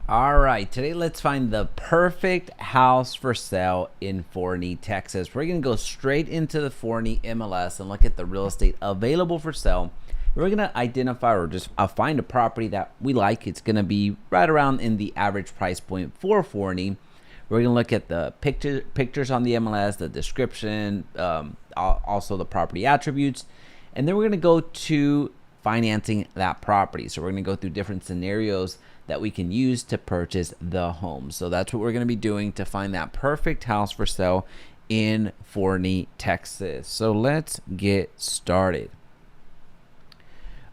All right, today let's find the perfect house for sale in Forney, Texas. We're going to go straight into the Forney MLS and look at the real estate available for sale. We're going to identify or just find a property that we like. It's going to be right around in the average price point for Forney. We're going to look at the pictures on the MLS, the description, also the property attributes, and then we're going to go to financing that property. So we're going to go through different scenarios that we can use to purchase the home. So that's what we're going to be doing to find that perfect house for sale in Forney, Texas. So let's get started.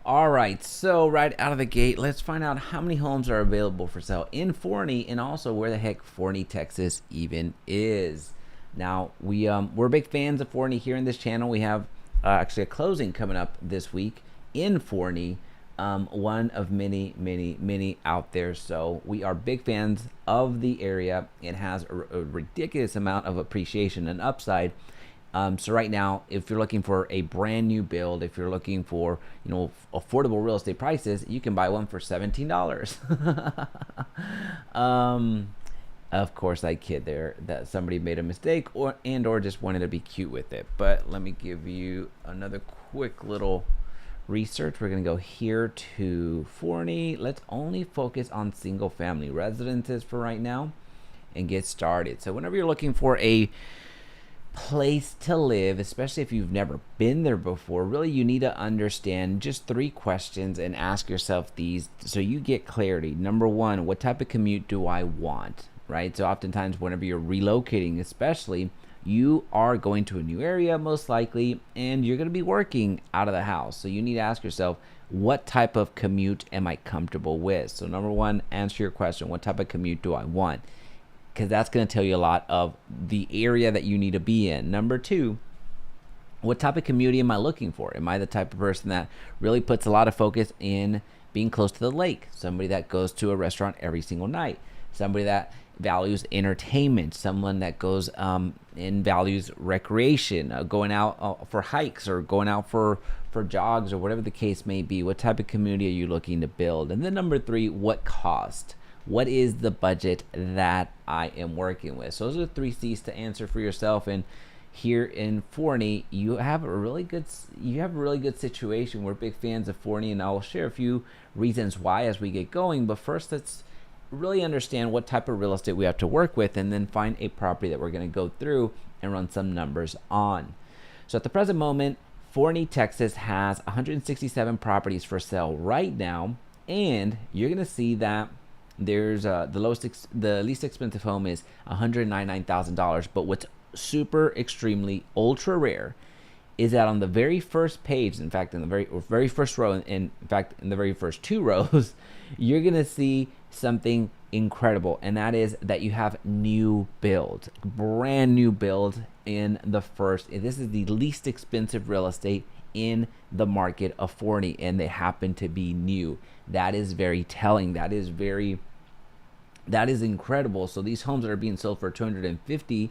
All right, so right out of the gate, let's find out how many homes are available for sale in Forney and also where the heck Forney, Texas even is. Now, we're big fans of Forney here in this channel. We have actually a closing coming up this week in Forney. One of many out there. So we are big fans of the area. It has a ridiculous amount of appreciation and upside. So right now, if you're looking for a brand new build, if you're looking for, affordable real estate prices, you can buy one for $17. Of course, I kid there that somebody made a mistake or just wanted to be cute with it. But let me give you another quick little research. We're going to go here to Forney. Let's only focus on single family residences for right now and get started. So whenever you're looking for a place to live, especially if you've never been there before, really you need to understand just 3 questions and ask yourself these so you get clarity. Number 1, what type of commute do I want? Right? So oftentimes whenever you're relocating, especially, you are going to a new area most likely, and you're going to be working out of the house. So you need to ask yourself, what type of commute am I comfortable with? So number 1, answer your question, what type of commute do I want? Because that's going to tell you a lot of the area that you need to be in. Number 2, what type of community am I looking for? Am I the type of person that really puts a lot of focus in being close to the lake? Somebody that goes to a restaurant every single night? Somebody that values entertainment, someone that goes and values recreation, going out for hikes or going out for jogs or whatever the case may be. What type of community are you looking to build? And then number 3, what cost? What is the budget that I am working with? So those are the 3 C's to answer for yourself. And here in Forney, you have a really good situation. We're big fans of Forney, and I'll share a few reasons why as we get going. But first, let's really understand what type of real estate we have to work with, and then find a property that we're going to go through and run some numbers on. So at the present moment, Forney, Texas has 167 properties for sale right now, and you're going to see that there's the least expensive home is $199,000. But what's super extremely ultra rare is that on the very first page, in fact, in the very first row, in fact, in the very first 2 rows, you're going to see something incredible, and that is that you have new build, brand new build in the first. This is the least expensive real estate in the market of Forney, and they happen to be new. That is very telling. That is incredible. So these homes that are being sold for $250,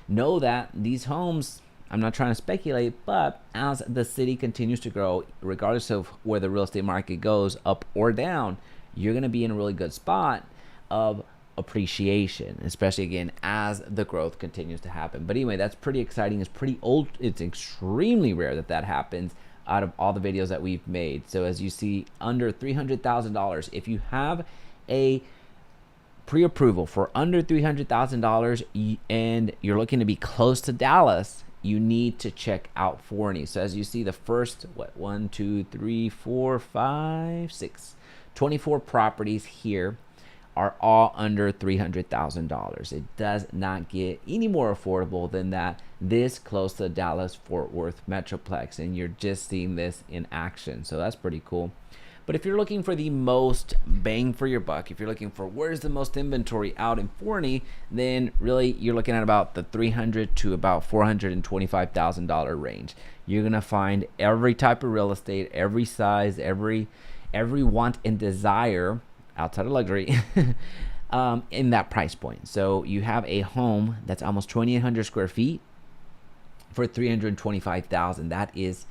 know that these homes, I'm not trying to speculate, but as the city continues to grow, regardless of where the real estate market goes, up or down, you're going to be in a really good spot of appreciation, especially again as the growth continues to happen. But anyway, that's pretty exciting. It's pretty old. It's extremely rare that happens out of all the videos that we've made. So as you see, under $300,000, if you have a pre-approval for under $300,000 and you're looking to be close to Dallas, you need to check out Forney. So as you see, the first 24 properties here are all under $300,000. It does not get any more affordable than that this close to Dallas-Fort Worth Metroplex, and you're just seeing this in action. So that's pretty cool. But if you're looking for the most bang for your buck, if you're looking for where's the most inventory out in Forney, then really you're looking at about the $300,000 to about $425,000 range. You're gonna find every type of real estate, every size, every want and desire outside of luxury in that price point. So you have a home that's almost 2,800 square feet for $325,000. That is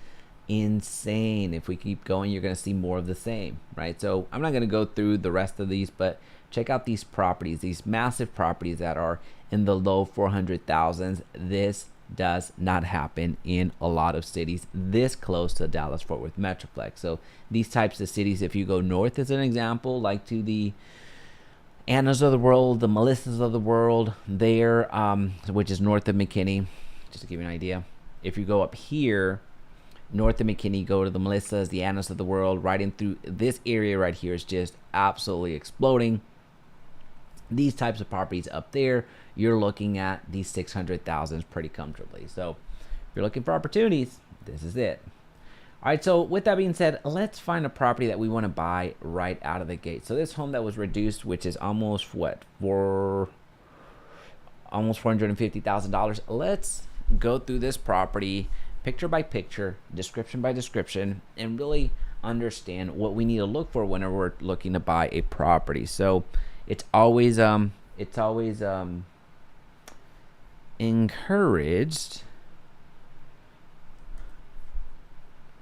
insane. If we keep going, you're going to see more of the same, right? So I'm not going to go through the rest of these, but check out these properties, these massive properties that are in the low 400,000s. This does not happen in a lot of cities this close to Dallas-Fort Worth Metroplex. So these types of cities, if you go north as an example, like to the Annas of the world, the Melissas of the world there, which is north of McKinney, just to give you an idea. If you go up here, north of McKinney, go to the Melissas, the Annas of the world, right in through this area right here is just absolutely exploding. These types of properties up there, you're looking at these 600,000s pretty comfortably. So if you're looking for opportunities, this is it. All right, so with that being said, let's find a property that we want to buy right out of the gate. So this home that was reduced, which is almost almost $450,000. Let's go through this property picture by picture, description by description, and really understand what we need to look for whenever we're looking to buy a property. So it's always encouraged,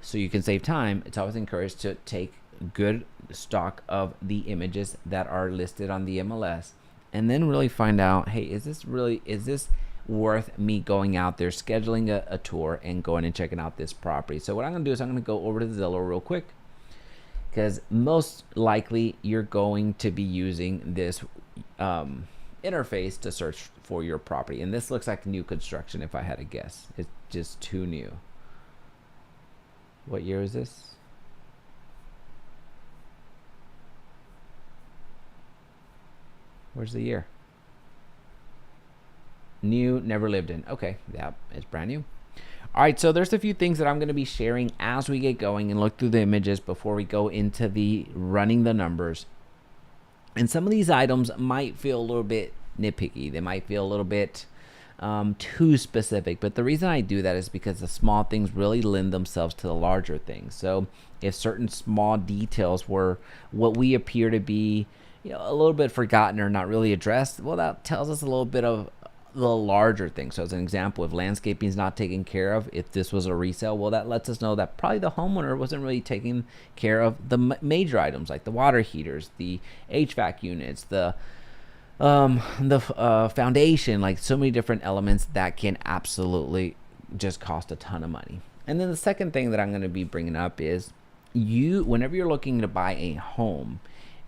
so you can save time. It's always encouraged to take good stock of the images that are listed on the MLS, and then really find out, hey, is this worth me going out there, scheduling a tour, and going and checking out this property? So what I'm gonna do is I'm gonna go over to Zillow real quick, because most likely you're going to be using this interface to search for your property. And this looks like new construction if I had to guess. It's just too new. What year is this? Where's the year? New, never lived in. Okay, yeah, it's brand new. All right, so there's a few things that I'm going to be sharing as we get going and look through the images before we go into the running the numbers. And some of these items might feel a little bit nitpicky. They might feel a little bit too specific. But the reason I do that is because the small things really lend themselves to the larger things. So if certain small details were what we appear to be, a little bit forgotten or not really addressed, well, that tells us a little bit of the larger thing. So as an example, if landscaping is not taken care of, if this was a resale, well, that lets us know that probably the homeowner wasn't really taking care of the major items like the water heaters, the HVAC units, the foundation, like so many different elements that can absolutely just cost a ton of money. And then the second thing that I'm going to be bringing up is whenever you're looking to buy a home,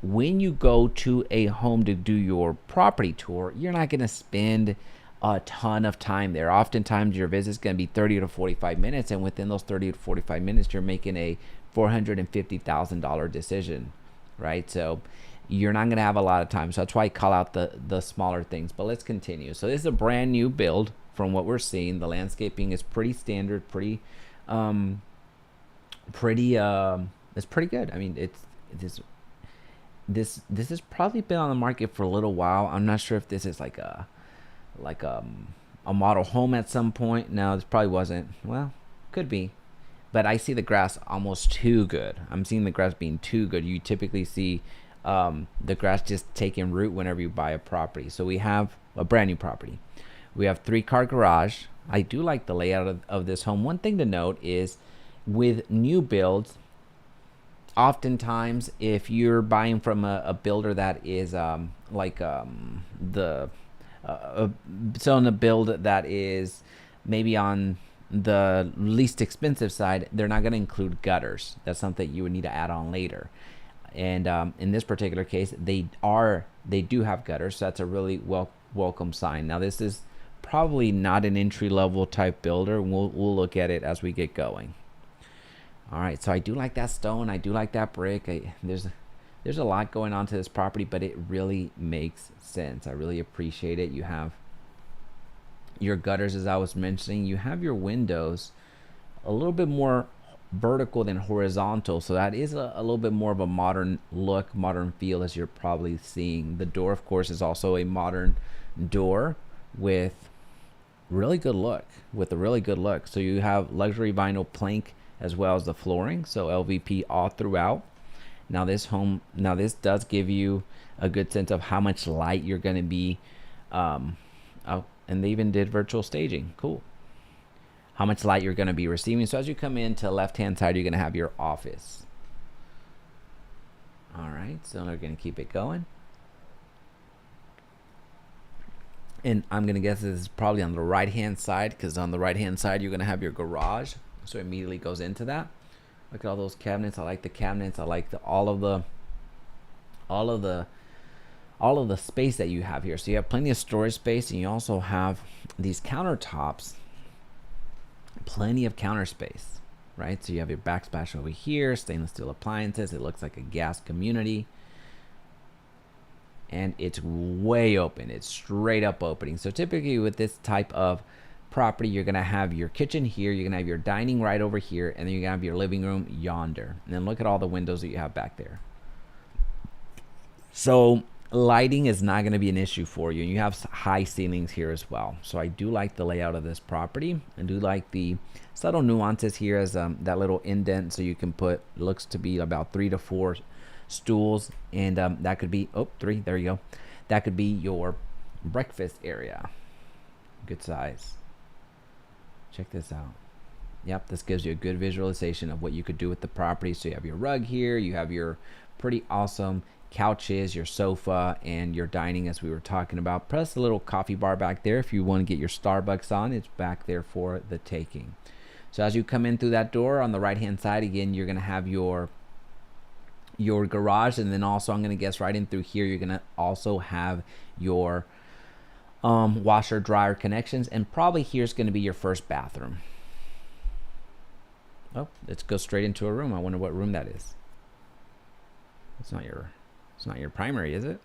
when you go to a home to do your property tour, you're not going to spend a ton of time there. Oftentimes your visit is going to be 30 to 45 minutes, and within those 30 to 45 minutes you're making a $450,000 decision, right? So you're not going to have a lot of time. So that's why I call out the smaller things. But let's continue. So this is a brand new build. From what we're seeing, the landscaping is pretty standard, it's pretty good. I mean, this has probably been on the market for a little while. I'm not sure if this is like a model home at some point. No, this probably wasn't. Well, could be. But I see the grass almost too good. I'm seeing the grass being too good. You typically see the grass just taking root whenever you buy a property. So we have a brand new property. We have 3-car garage. I do like the layout of this home. One thing to note is with new builds, oftentimes if you're buying from a builder that is selling a build that is maybe on the least expensive side, they're not going to include gutters. That's something you would need to add on later. And in this particular case, they do have gutters, so that's a really welcome sign. Now this is probably not an entry-level type builder. We'll look at it as we get going. All right, so I do like that stone. I do like that brick. There's a lot going on to this property, but it really makes sense. I really appreciate it. You have your gutters, as I was mentioning. You have your windows a little bit more vertical than horizontal, so that is a little bit more of a modern look, modern feel, as you're probably seeing. The door, of course, is also a modern door with a really good look. So you have luxury vinyl plank as well as the flooring, so LVP all throughout. Now this does give you a good sense of how much light you're going to be and they even did virtual staging. Cool. how much light you're going to be receiving. So as you come in to the left-hand side, you're going to have your office. All right, so we're going to keep it going. And I'm going to guess this is probably on the right-hand side, because on the right-hand side, you're going to have your garage. So it immediately goes into that. Look at all those cabinets. I like the cabinets. I like all of the space that you have here. So you have plenty of storage space, and you also have these countertops, plenty of counter space, right? So you have your backsplash over here, stainless steel appliances. It looks like a gas community, and it's way open. It's straight up opening. So typically with this type of property, you're gonna have your kitchen here, you're gonna have your dining right over here, and then you're gonna have your living room yonder. And then look at all the windows that you have back there. So lighting is not going to be an issue for you. You have high ceilings here as well. So I do like the layout of this property. I do like the subtle nuances here, as that little indent, so you can put, looks to be about 3 to 4 stools, and that could be 3, there you go. That could be your breakfast area. Good size. Check this out. Yep, this gives you a good visualization of what you could do with the property. So you have your rug here, you have your pretty awesome couches, your sofa, and your dining, as we were talking about, plus a little coffee bar back there. If you want to get your Starbucks on, it's back there for the taking. So as you come in through that door on the right hand side, again, you're going to have your garage, and then also, I'm going to guess right in through here, you're going to also have your washer dryer connections, and probably here's going to be your first bathroom. Oh, let's go straight into a room. I wonder what room that is. It's not your primary, is it?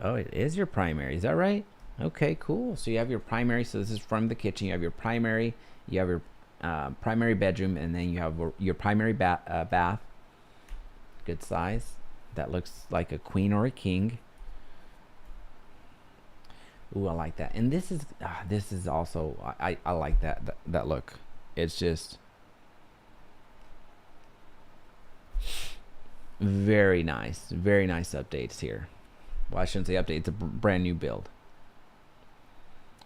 Oh, it is your primary. Is that right? Okay, cool. So you have your primary. So this is from the kitchen. You have your primary. You have your primary bedroom, and then you have your primary bath. Good size. That looks like a queen or a king. Ooh, I like that. And this is also, I like that look. It's just very nice updates here. Well, I shouldn't say update, it's a brand new build.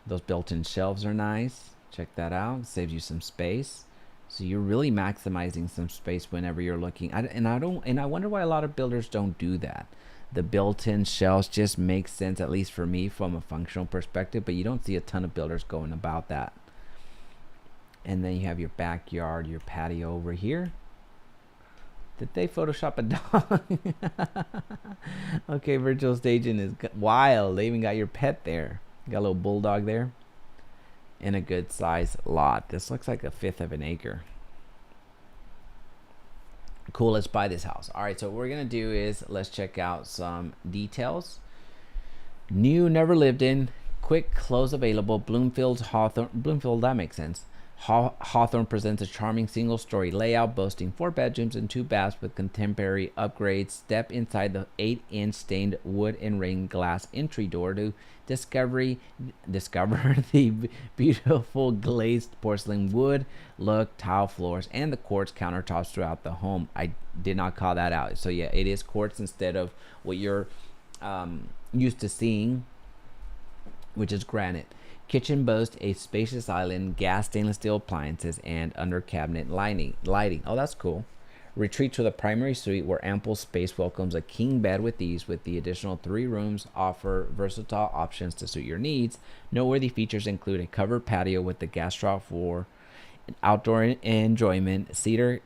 Those built-in shelves are nice. Check that out. Saves you some space, so you're really maximizing some space whenever you're looking. I wonder why a lot of builders don't do that. The built-in shelves just make sense, at least for me, from a functional perspective, but you don't see a ton of builders going about that. And then you have your backyard, your patio over here. Did they Photoshop a dog? Okay, virtual staging is wild. They even got your pet there. Got a little bulldog there. In a good size lot. This looks like 1/5 of an acre. Cool, let's buy this house. All right, so what we're gonna do is let's check out some details. New, never lived in, quick close available. Bloomfield, that makes sense. Hawthorne presents a charming single-story layout boasting 4 bedrooms and 2 baths with contemporary upgrades. Step inside the 8-inch stained wood and rain glass entry door to discover the beautiful glazed porcelain wood look, tile floors, and the quartz countertops throughout the home. I did not call that out. So yeah, it is quartz instead of what you're used to seeing, which is granite. Kitchen boasts a spacious island, gas stainless steel appliances, and under cabinet lighting. Oh, that's cool. Retreat to the primary suite where ample space welcomes a king bed with ease. With the additional 3 rooms, offer versatile options to suit your needs. Noteworthy features include a covered patio with the gas drop for outdoor enjoyment, cedar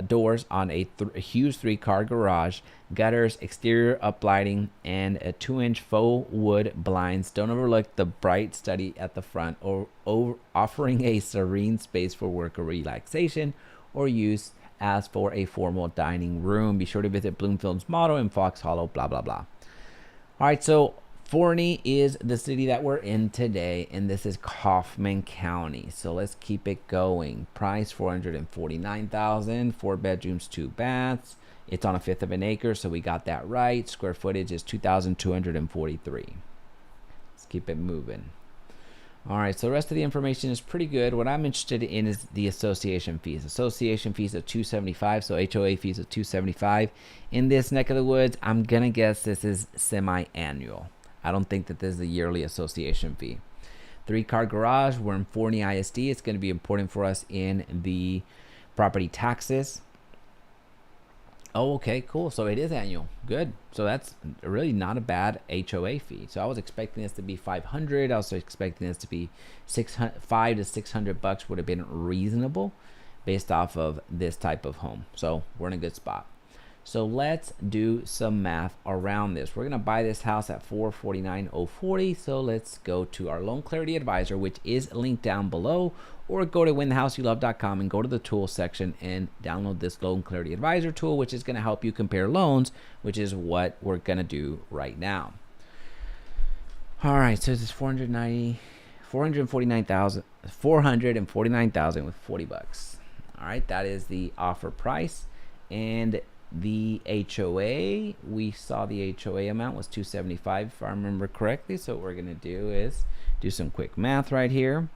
doors on a huge 3-car garage, gutters, exterior uplighting, and a 2-inch faux wood blinds. Don't overlook the bright study at the front, or offering a serene space for work or relaxation, or use as for a formal dining room. Be sure to visit Bloomfield's motto in Fox Hollow, blah, blah, blah. All right, so Forney is the city that we're in today, and this is Kaufman County. So let's keep it going. Price $449,000, 4 bedrooms, 2 baths. It's on 1/5 of an acre, so we got that right. Square footage is 2,243. Let's keep it moving. All right, so the rest of the information is pretty good. What I'm interested in is the association fees. Association fees of $275, so HOA fees of $275. In this neck of the woods, I'm gonna guess this is semi-annual. I don't think that this is a yearly association fee. 3-car garage. We're in Forney ISD. It's going to be important for us in the property taxes. Oh, okay, cool. So it is annual. Good. So that's really not a bad HOA fee. So I was expecting this to be $500. I was expecting this to be $500 to $600 would have been reasonable based off of this type of home. So we're in a good spot. So let's do some math around this. We're going to buy this house at $449,040. So let's go to our Loan Clarity Advisor, which is linked down below, or go to winthehouseyoulove.com and go to the tools section and download this Loan Clarity Advisor tool, which is going to help you compare loans, which is what we're going to do right now. All right, so this is $449,000 with $40. All right, that is the offer price. And the HOA, we saw the HOA amount was $275 if I remember correctly. So what we're going to do is do some quick math right here.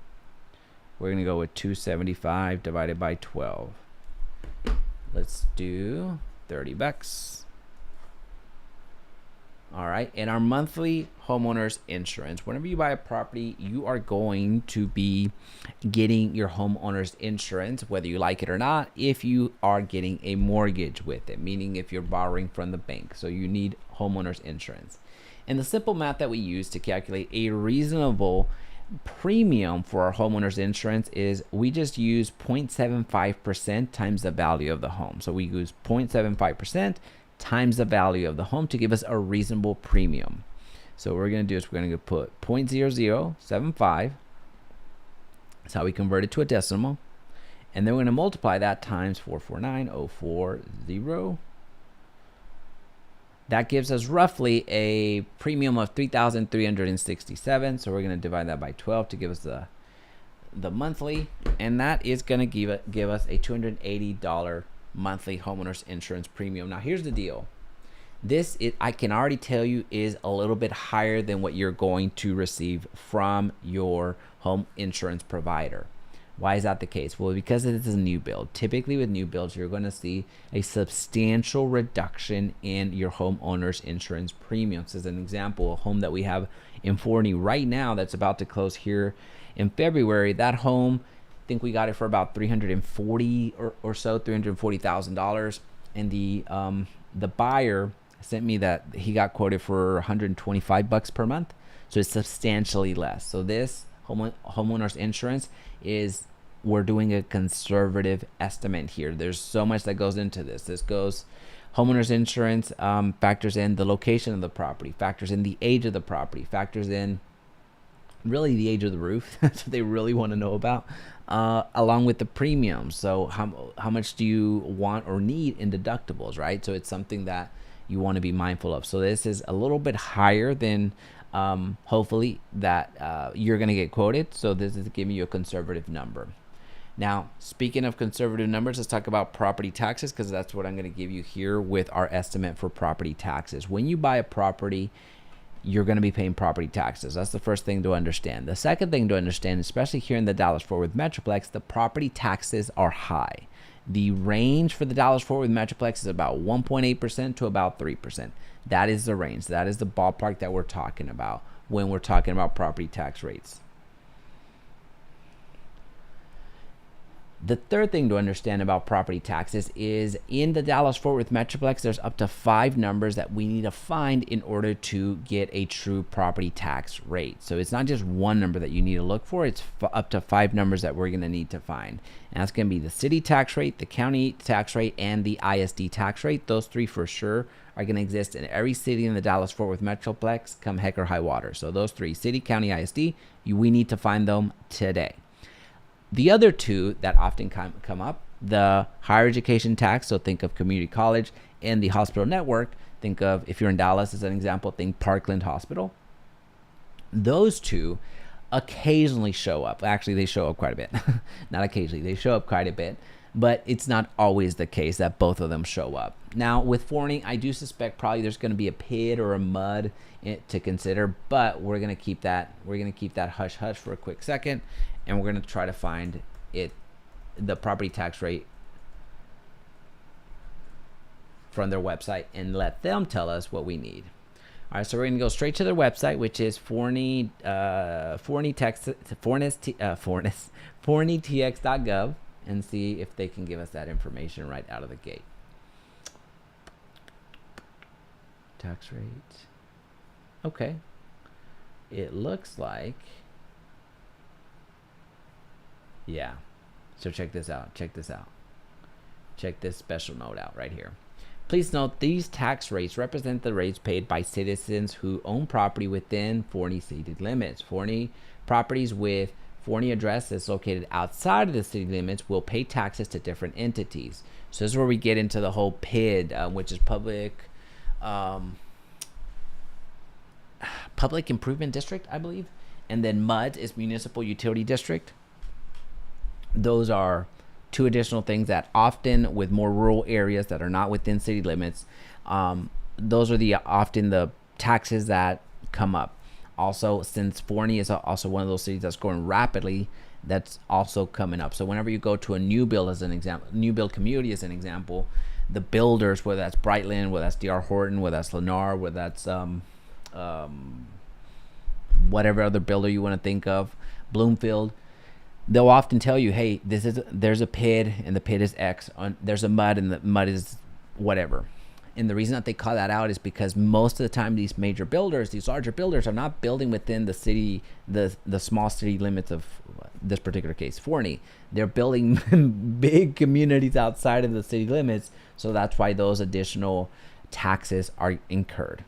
We're going to go with 275 divided by 12. Let's do $30. All right, and our monthly homeowner's insurance. Whenever you buy a property, you are going to be getting your homeowner's insurance, whether you like it or not, if you are getting a mortgage with it, meaning if you're borrowing from the bank. So you need homeowner's insurance. And the simple math that we use to calculate a reasonable premium for our homeowner's insurance is we just use 0.75% times the value of the home. So we use 0.75% times the value of the home to give us a reasonable premium. So what we're going to do is we're going to put 0.0075. That's how we convert it to a decimal. And then we're going to multiply that times 449,040. That gives us roughly a premium of $3,367. So we're going to divide that by 12 to give us the monthly. And that is going to give us a $280 monthly homeowners insurance premium. Now here's the deal. I can already tell you is a little bit higher than what you're going to receive from your home insurance provider. Why is that the case? Well, because it is a new build. Typically with new builds, you're going to see a substantial reduction in your homeowner's insurance premiums. As an example, a home that we have in Forney right now that's about to close here in February, that home, I think we got it for about $340,000, and the buyer sent me that he got quoted for $125 per month, so it's substantially less. So this homeowner's insurance is, we're doing a conservative estimate here. There's so much that goes into this. Homeowner's insurance factors in the location of the property, factors in the age of the property, factors in really the age of the roof. That's what they really want to know about, along with the premiums. So how much do you want or need in deductibles, right? So it's something that you want to be mindful of. So this is a little bit higher than hopefully that you're going to get quoted. So this is giving you a conservative number. Now, speaking of conservative numbers, let's talk about property taxes, because that's what I'm going to give you here with our estimate for property taxes. When you buy a property, you're going to be paying property taxes. That's the first thing to understand. The second thing to understand, especially here in the Dallas-Fort Worth Metroplex, the property taxes are high. The range for the Dallas-Fort Worth Metroplex is about 1.8% to about 3%. That is the range. That is the ballpark that we're talking about when we're talking about property tax rates. The third thing to understand about property taxes is in the Dallas-Fort Worth Metroplex, there's up to 5 numbers that we need to find in order to get a true property tax rate. So it's not just one number that you need to look for. It's up to 5 numbers that we're going to need to find. And that's going to be the city tax rate, the county tax rate, and the ISD tax rate. Those 3 for sure are going to exist in every city in the Dallas-Fort Worth Metroplex come heck or high water. So those 3, city, county, ISD, we need to find them today. The other 2 that often come up, the higher education tax, so think of community college, and the hospital network, think of, if you're in Dallas as an example, think Parkland Hospital. Those 2 occasionally show up. Actually, they show up quite a bit. Not occasionally, they show up quite a bit, but it's not always the case that both of them show up. Now, with Forney, I do suspect probably there's going to be a PID or a MUD to consider, but we're going to keep that hush hush for a quick second. And we're going to try to find the property tax rate from their website and let them tell us what we need. All right, so we're gonna go straight to their website, which is forneytx.gov, and see if they can give us that information right out of the gate. Tax rate. Okay. It looks like, yeah. So check this out. Check this out. Check this special note out right here. Please note these tax rates represent the rates paid by citizens who own property within Forney city limits. Forney properties with Forney addresses located outside of the city limits will pay taxes to different entities. So this is where we get into the whole PID, which is Public Improvement District, I believe. And then MUD is Municipal Utility District. Those are two additional things that often with more rural areas that are not within city limits, those are often the taxes that come up. Also, since Forney is also one of those cities that's growing rapidly, that's also coming up. So whenever you go to a new build, as an example, new build community as an example, the builders, whether that's Brightland, whether that's D.R. Horton, whether that's Lennar, whether that's whatever other builder you want to think of, Bloomfield, they'll often tell you, hey, there's a PID and the PID is X. There's a MUD and the MUD is whatever. And the reason that they call that out is because most of the time these major builders, these larger builders, are not building within the city, the small city limits of this particular case, Forney. They're building big communities outside of the city limits. So that's why those additional taxes are incurred.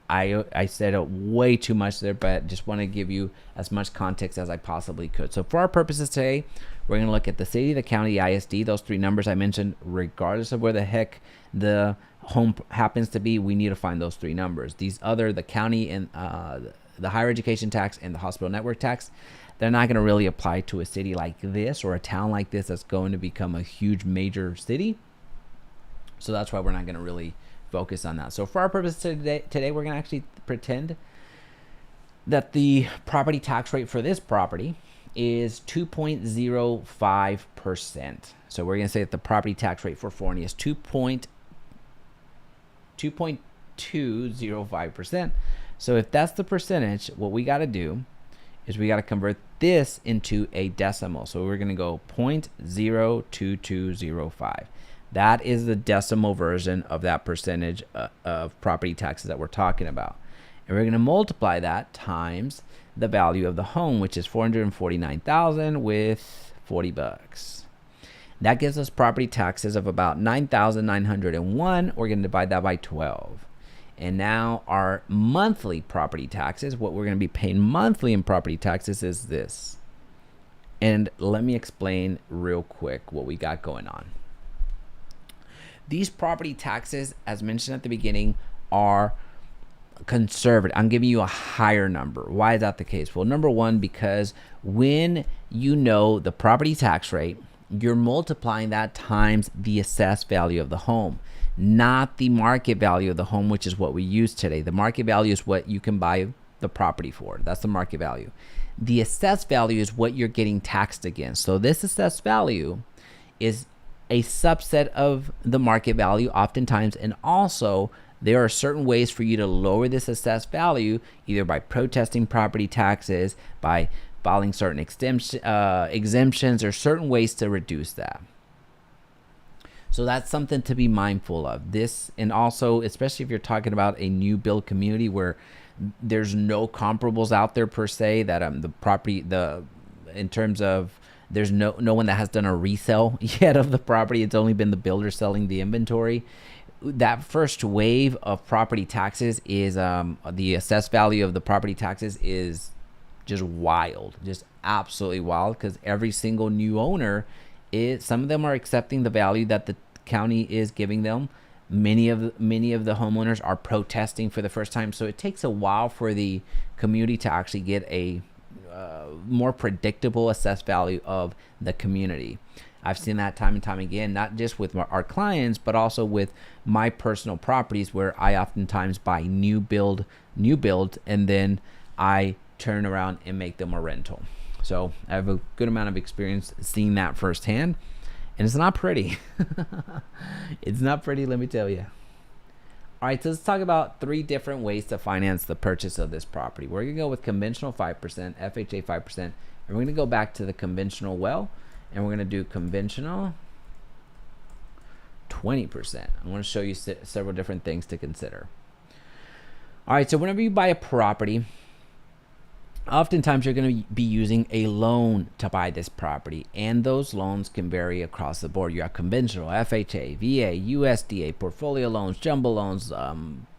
I said way too much there, but just want to give you as much context as I possibly could. So for our purposes today, we're going to look at the city, the county, the ISD, those three numbers I mentioned. Regardless of where the heck the home happens to be, we need to find those three numbers. These other, the county and the higher education tax and the hospital network tax, they're not going to really apply to a city like this or a town like this that's going to become a huge major city. So that's why we're not going to really focus on that. So for our purposes today, we're going to actually pretend that the property tax rate for this property is 2.05%. So we're going to say that the property tax rate for Forney is 2.205%. So if that's the percentage, what we got to do is we got to convert this into a decimal. So we're going to go 0.02205. That is the decimal version of that percentage of property taxes that we're talking about. And we're going to multiply that times the value of the home, which is $449,000 with $40. That gives us property taxes of about $9,901. We're going to divide that by 12. And now our monthly property taxes, what we're going to be paying monthly in property taxes is this. And let me explain real quick what we got going on. These property taxes, as mentioned at the beginning, are conservative. I'm giving you a higher number. Why is that the case? Well, number one, because when you know the property tax rate, you're multiplying that times the assessed value of the home, not the market value of the home, which is what we use today. The market value is what you can buy the property for. That's the market value. The assessed value is what you're getting taxed against. So this assessed value is a subset of the market value oftentimes, and also there are certain ways for you to lower this assessed value, either by protesting property taxes, by filing certain exemptions, or certain ways to reduce that. So that's something to be mindful of. This, and also especially if you're talking about a new build community where there's no comparables out there per se, that the property, in terms of there's no one that has done a resale yet of the property. It's only been the builder selling the inventory. That first wave of property taxes is the assessed value of the property taxes is just wild, just absolutely wild, because every single new owner, some of them are accepting the value that the county is giving them. Many of the homeowners are protesting for the first time. So it takes a while for the community to actually get a more predictable assessed value of the community. I've seen that time and time again, not just with our clients, but also with my personal properties, where I oftentimes buy new build, and then I turn around and make them a rental. So I have a good amount of experience seeing that firsthand, and it's not pretty. It's not pretty, let me tell you. All right, so let's talk about 3 different ways to finance the purchase of this property. We're going to go with conventional 5%, FHA 5%, and we're going to go back to the conventional well, and we're going to do conventional 20%. I want to show you several different things to consider. All right, so whenever you buy a property, oftentimes you're going to be using a loan to buy this property, and those loans can vary across the board. You have conventional, FHA, VA, USDA, portfolio loans, jumbo loans,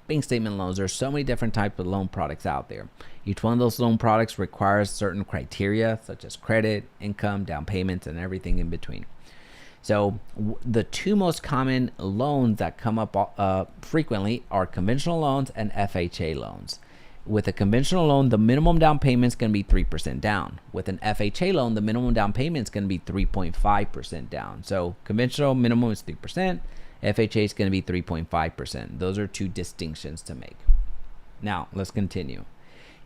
bank statement loans. There's so many different types of loan products out there. Each one of those loan products requires certain criteria, such as credit, income, down payments, and everything in between. So the 2 most common loans that come up frequently are conventional loans and FHA loans. With a conventional loan, the minimum down payment is going to be 3% down. With an FHA loan, the minimum down payment is going to be 3.5% down. So conventional minimum is 3%. FHA is going to be 3.5%. Those are 2 distinctions to make. Now, let's continue.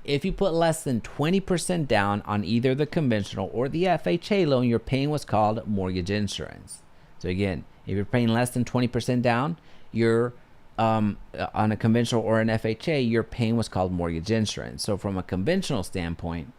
If you put less than 20% down on either the conventional or the FHA loan, you're paying what's called mortgage insurance. So again, if you're paying less than 20% down, you're on a conventional or an FHA, you're paying what's called mortgage insurance. So from a conventional standpoint,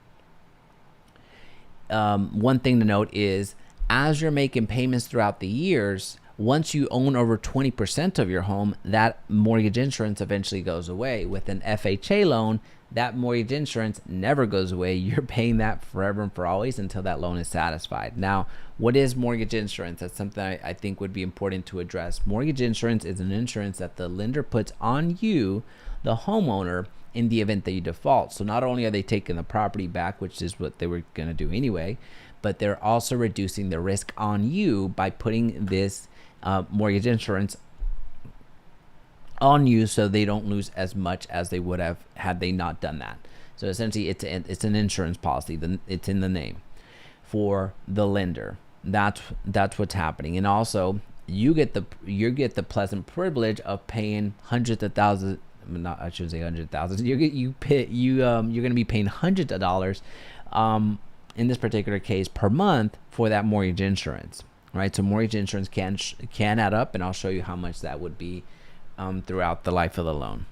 one thing to note is as you're making payments throughout the years, once you own over 20% of your home, that mortgage insurance eventually goes away. With an FHA loan, that mortgage insurance never goes away. You're paying that forever and for always until that loan is satisfied. Now, what is mortgage insurance? That's something I think would be important to address. Mortgage insurance is an insurance that the lender puts on you, the homeowner, in the event that you default. So not only are they taking the property back, which is what they were going to do anyway, but they're also reducing the risk on you by putting this mortgage insurance on you so they don't lose as much as they would have had they not done that. So essentially it's an insurance policy. It's in the name for the lender. That's what's happening. And also you get the pleasant privilege of paying hundreds of thousands, not, I shouldn't say hundreds of thousands. You're going to be paying hundreds of dollars in this particular case per month for that mortgage insurance. Right? So mortgage insurance can add up, and I'll show you how much that would be throughout the life of the loan.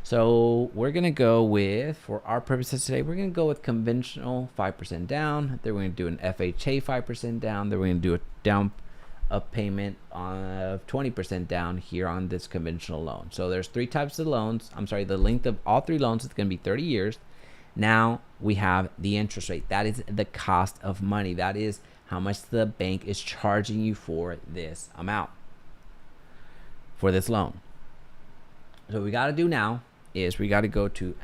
So we're going to go with, for our purposes today, we're going to go with conventional 5% down. Then we're going to do an FHA 5% down. Then we're going to do a payment of 20% down here on this conventional loan. So there's 3 types of loans. I'm sorry, the length of all 3 loans is going to be 30 years. Now we have the interest rate. That is the cost of money. That is how much the bank is charging you for this amount, for this loan. So what we got to do now is we got to go to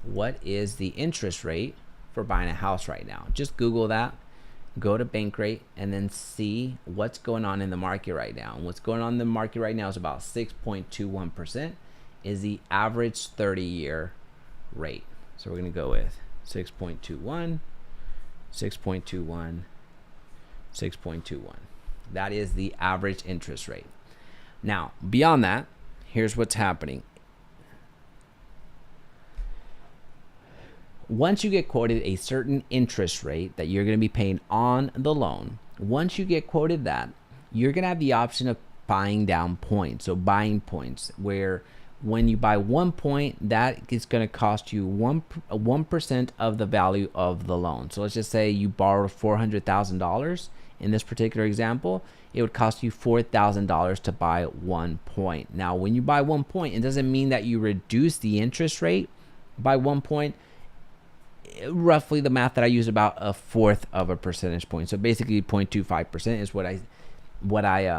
what is the interest rate for buying a house right now? Just Google that, go to bank rate, and then see what's going on in the market right now. And what's going on in the market right now is about 6.21% is the average 30-year rate. So we're going to go with 6.21, 6.21, 6.21. That is the average interest rate. Now, beyond that, here's what's happening. Once you get quoted a certain interest rate that you're going to be paying on the loan, once you get quoted that, you're going to have the option of buying down points. So buying points, where when you buy 1 point, that is going to cost you 1% of the value of the loan. So let's just say you borrowed $400,000 in this particular example. It would cost you $4,000 to buy 1 point. Now, when you buy 1 point, it doesn't mean that you reduce the interest rate by 1 point. Roughly, the math that I use, about 1/4 of a percentage point. So basically 0.25% is what I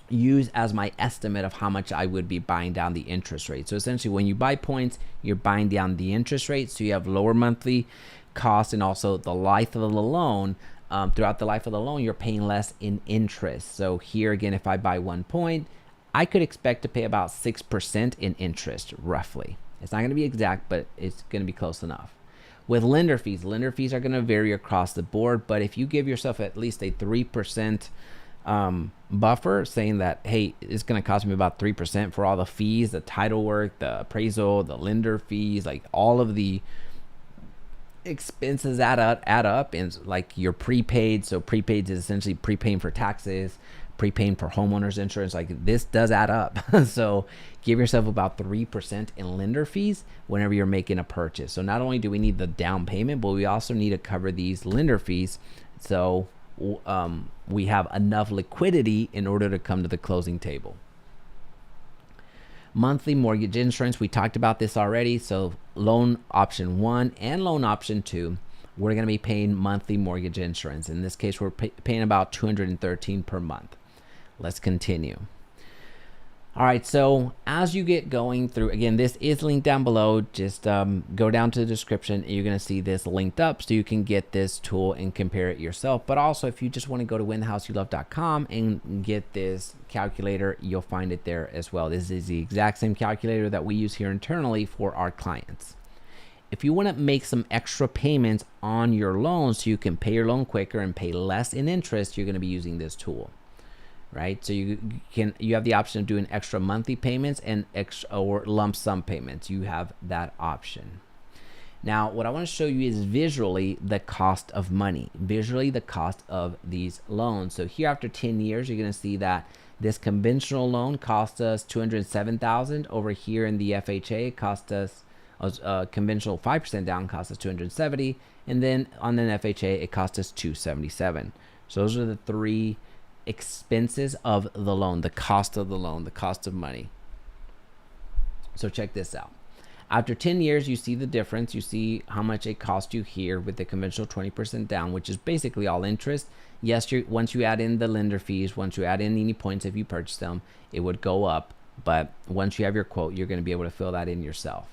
use as my estimate of how much I would be buying down the interest rate. So essentially, when you buy points, you're buying down the interest rate, so you have lower monthly costs, and also the life of the loan. Throughout the life of the loan, you're paying less in interest. So here again, if I buy 1 point, I could expect to pay about 6% in interest, roughly. It's not going to be exact, but it's going to be close enough. With lender fees are going to vary across the board, but if you give yourself at least a 3% buffer, saying that, hey, it's going to cost me about 3% for all the fees, the title work, the appraisal, the lender fees, like all of the expenses add up, and like your prepaid. So prepaid is essentially prepaying for taxes, prepaying for homeowners insurance. Like, this does add up. So give yourself about 3% in lender fees whenever you're making a purchase. So not only do we need the down payment, but we also need to cover these lender fees. So we have enough liquidity in order to come to the closing table. Monthly mortgage insurance, we talked about this already. So loan option 1 and loan option 2, we're going to be paying monthly mortgage insurance. In this case, we're paying about $213 per month. Let's continue. All right, so as you get going through, again, this is linked down below. Just go down to the description and you're going to see this linked up so you can get this tool and compare it yourself. But also, if you just want to go to whenthehouseyoulove.com and get this calculator, you'll find it there as well. This is the exact same calculator that we use here internally for our clients. If you want to make some extra payments on your loan so you can pay your loan quicker and pay less in interest, you're going to be using this tool. Right, so you have the option of doing extra monthly payments and or lump sum payments. You have that option. Now, what I want to show you is visually the cost of money, visually the cost of these loans. So here, after 10 years, you're going to see that this conventional loan cost us $207,000. Over here in the FHA, it cost us conventional 5% down cost us $270,000, and then on an FHA, it cost us $277,000. So those are the three expenses of the loan, the cost of the loan, the cost of money. So check this out. After 10 years, you see the difference. You see how much it cost you here with the conventional 20% down, which is basically all interest. Yes, once you add in the lender fees, once you add in any points if you purchase them, it would go up. But once you have your quote, you're going to be able to fill that in yourself.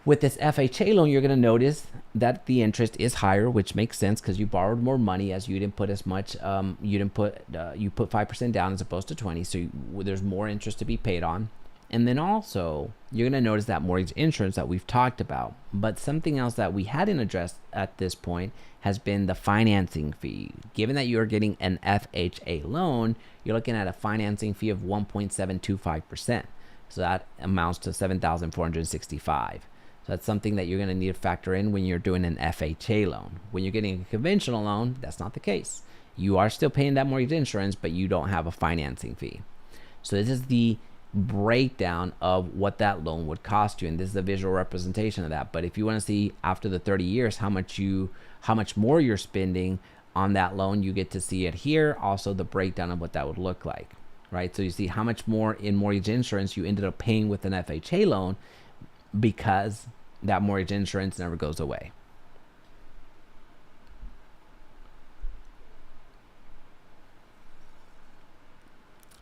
With this FHA loan, you're going to notice that the interest is higher, which makes sense because you borrowed more money as you didn't put as much. You put 5% down as opposed to 20, so there's more interest to be paid on. And then also, you're going to notice that mortgage insurance that we've talked about. But something else that we hadn't addressed at this point has been the financing fee. Given that you're getting an FHA loan, you're looking at a financing fee of 1.725%. So that amounts to $7,465. So that's something that you're going to need to factor in when you're doing an FHA loan. When you're getting a conventional loan, that's not the case. You are still paying that mortgage insurance, but you don't have a financing fee. So this is the breakdown of what that loan would cost you, and this is a visual representation of that. But if you want to see after the 30 years how much more you're spending on that loan, you get to see it here. Also, the breakdown of what that would look like, right? So you see how much more in mortgage insurance you ended up paying with an FHA loan, because that mortgage insurance never goes away.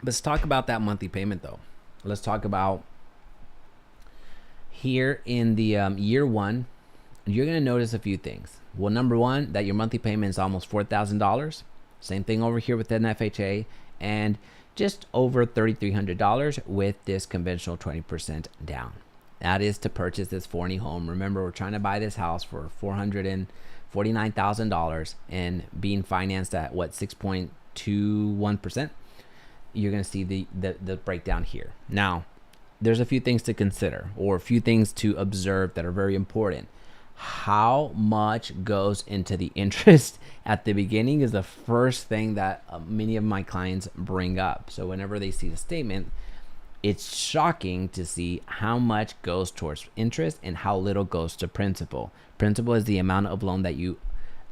Let's talk about that monthly payment though. Let's talk about here in the year 1, you're going to notice a few things. Well, number 1, that your monthly payment is almost $4,000. Same thing over here with an FHA, and just over $3,300 with this conventional 20% down. That is to purchase this Forney home. Remember, we're trying to buy this house for $449,000 and being financed at what, 6.21%. You're going to see the breakdown here. Now, there's a few things to consider, or a few things to observe that are very important. How much goes into the interest at the beginning is the first thing that many of my clients bring up. So whenever they see the statement, it's shocking to see how much goes towards interest and how little goes to principal. Principal is the amount of loan that you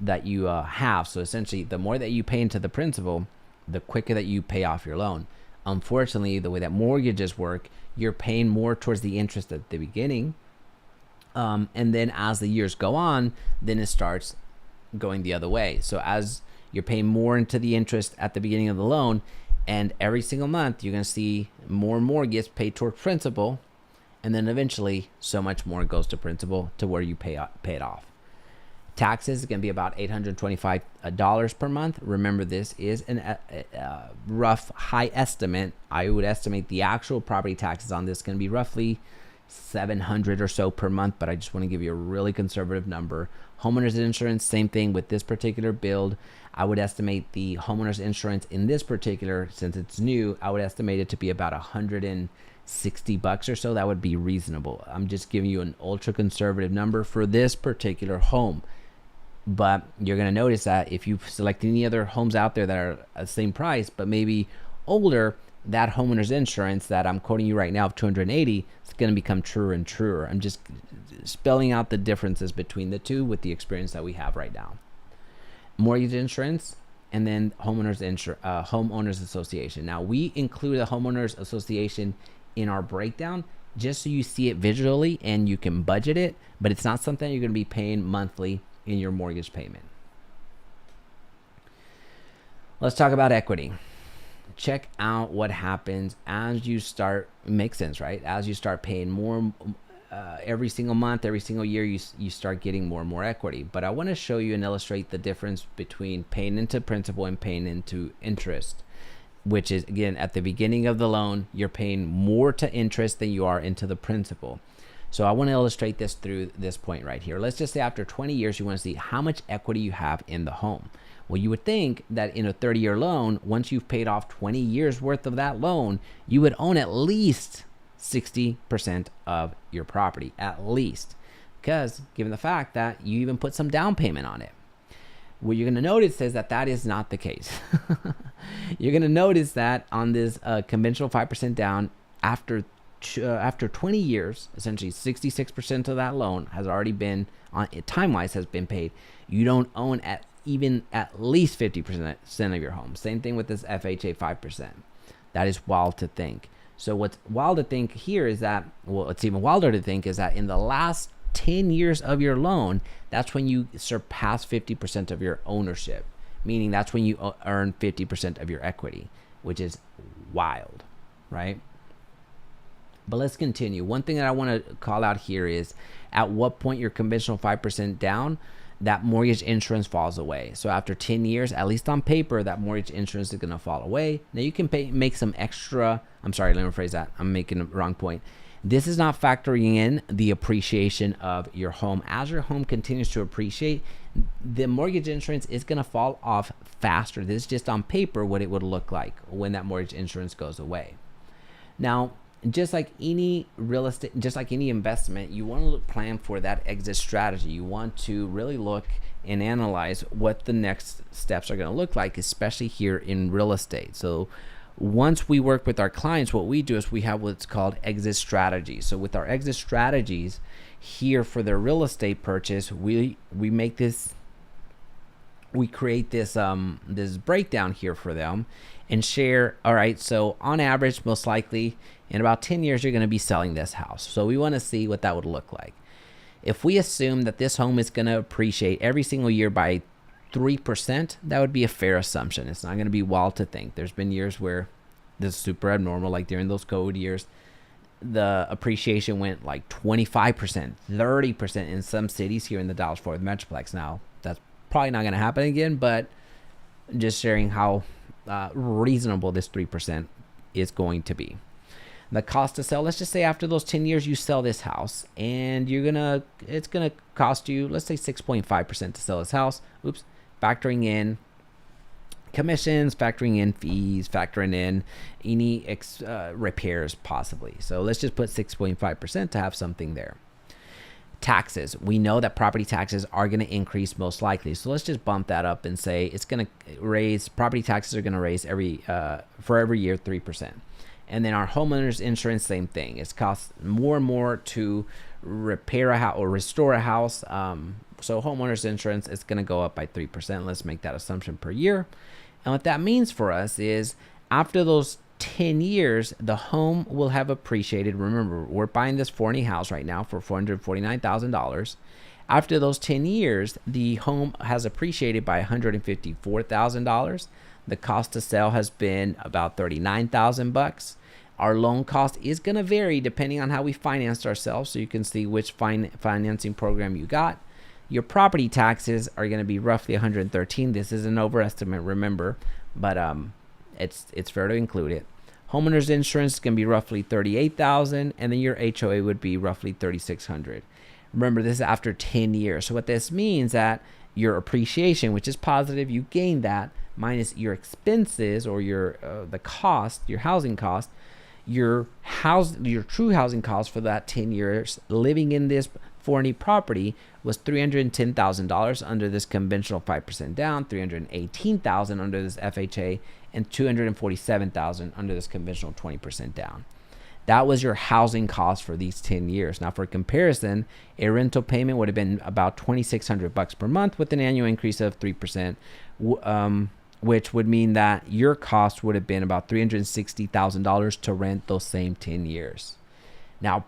have. So essentially, the more that you pay into the principal, the quicker that you pay off your loan. Unfortunately, the way that mortgages work, you're paying more towards the interest at the beginning. And then as the years go on, then it starts going the other way. So as you're paying more into the interest at the beginning of the loan, and every single month, you're going to see more and more gets paid toward principal. And then eventually, so much more goes to principal to where you pay it off. Taxes is going to be about $825 per month. Remember, this is a rough high estimate. I would estimate the actual property taxes on this is going to be roughly $700 or so per month, but I just want to give you a really conservative number. Homeowners insurance, same thing with this particular build. I would estimate the homeowners insurance in this particular, since it's new, I would estimate it to be about $160 or so. That would be reasonable. I'm just giving you an ultra conservative number for this particular home. But you're going to notice that if you select any other homes out there that are the same price, but maybe older, that homeowner's insurance that I'm quoting you right now of 280 is going to become truer and truer. I'm just spelling out the differences between the two with the experience that we have right now. Mortgage insurance and then homeowners association. Now we include the homeowners association in our breakdown just so you see it visually and you can budget it, but it's not something you're going to be paying monthly in your mortgage payment. Let's talk about equity. Check out what happens as you start, makes sense, right? As you start paying more every single month, every single year, you start getting more and more equity. But I want to show you and illustrate the difference between paying into principal and paying into interest, which is, again, at the beginning of the loan, you're paying more to interest than you are into the principal. So I want to illustrate this through this point right here. Let's just say after 20 years, you want to see how much equity you have in the home. Well, you would think that in a 30-year loan, once you've paid off 20 years worth of that loan, you would own at least 60% of your property, at least, because given the fact that you even put some down payment on it. What you're going to notice is that is not the case. You're going to notice that on this conventional 5% down, after 20 years, essentially 66% of that loan has already been, time-wise, has been paid. You don't own at least 50% of your home. Same thing with this FHA 5%. That is wild to think. So what's wild to think here is that, well, it's even wilder to think is that in the last 10 years of your loan, that's when you surpass 50% of your ownership, meaning that's when you earn 50% of your equity, which is wild, right? But let's continue. One thing that I want to call out here is at what point your conventional 5% down, that mortgage insurance falls away. So after 10 years, at least on paper, that mortgage insurance is going to fall away. Now you can make some extra, I'm sorry, let me rephrase that. I'm making a wrong point. This is not factoring in the appreciation of your home. As your home continues to appreciate, the mortgage insurance is going to fall off faster. This is just on paper what it would look like when that mortgage insurance goes away. Now, just like any real estate, just like any investment, you want to plan for that exit strategy. You want to really look and analyze what the next steps are going to look like, especially here in real estate. So once we work with our clients, what we do is we have what's called exit strategies. So with our exit strategies here for their real estate purchase, we make this, we create this this breakdown here for them and share. All right, so on average, most likely in about 10 years, you're going to be selling this house. So we want to see what that would look like. If we assume that this home is going to appreciate every single year by 3%, that would be a fair assumption. It's not going to be wild to think. There's been years where this is super abnormal, like during those COVID years, the appreciation went like 25%, 30% in some cities here in the Dallas-Fort Worth Metroplex. Now, that's probably not going to happen again, but just sharing how reasonable this 3% is going to be. The cost to sell, let's just say after those 10 years, you sell this house and it's going to cost you, let's say 6.5% to sell this house. Oops. Factoring in commissions, factoring in fees, factoring in any repairs possibly. So let's just put 6.5% to have something there. Taxes. We know that property taxes are going to increase most likely. So let's just bump that up and say it's going to raise, property taxes are going to raise for every year 3%. And then our homeowners insurance, same thing. It costs more and more to repair a house or restore a house. So homeowners insurance is going to go up by 3%. Let's make that assumption per year. And what that means for us is after those 10 years, the home will have appreciated. Remember, we're buying this Forney house right now for $449,000. After those 10 years, the home has appreciated by $154,000. The cost to sell has been about $39,000. Our loan cost is going to vary depending on how we financed ourselves, so you can see which financing program you got. Your property taxes are going to be roughly $113,000. This is an overestimate, remember, but it's fair to include it. Homeowners insurance is going to be roughly $38,000, and then your HOA would be roughly $3,600. Remember, this is after 10 years. So what this means that your appreciation, which is positive, you gain that, minus your expenses or your the cost, your housing cost, your true housing cost for that 10 years living in this Forney property was $310,000 under this conventional 5% down, $318,000 under this FHA, and $247,000 under this conventional 20% down. That was your housing cost for these 10 years. Now, for comparison, a rental payment would have been about $2,600 per month with an annual increase of 3%, which would mean that your cost would have been about $360,000 to rent those same 10 years. Now,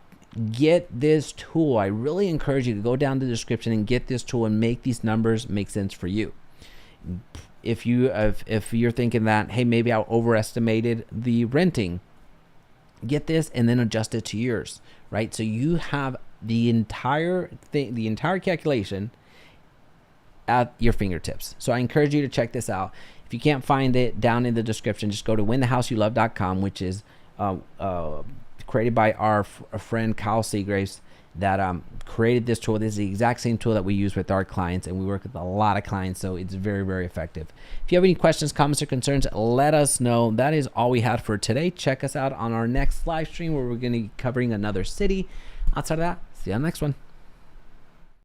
get this tool. I really encourage you to go down to the description and get this tool and make these numbers make sense for you. If you're thinking that, hey, maybe I overestimated the renting, get this and then adjust it to yours, right? So you have the entire thing, the entire calculation at your fingertips. So I encourage you to check this out. If you can't find it, down in the description, just go to winthehouseyoulove.com, which is created by our friend Kyle Seagraves that created this tool. This is the exact same tool that we use with our clients, and we work with a lot of clients, so it's very, very effective. If you have any questions, comments, or concerns, let us know. That is all we had for today. Check us out on our next live stream where we're going to be covering another city. Outside of that, see you on the next one.